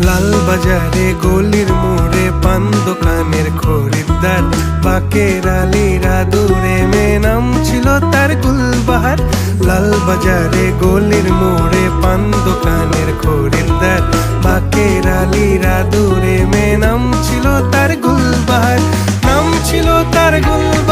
লাল বাজারে গলির মোড়ে পান দোকানের খরিদ্দার, বাকের আলীরা দূরে মেয়ে নাম ছিল তার গুলবাহার। লাল বাজারে গলির মোড়ে পান দোকানের খরিদ্দার, বাকের আলীরা দূরে মেয়ে নাম ছিল তার গুলবাহার, নাম ছিল তার গুলবাহার।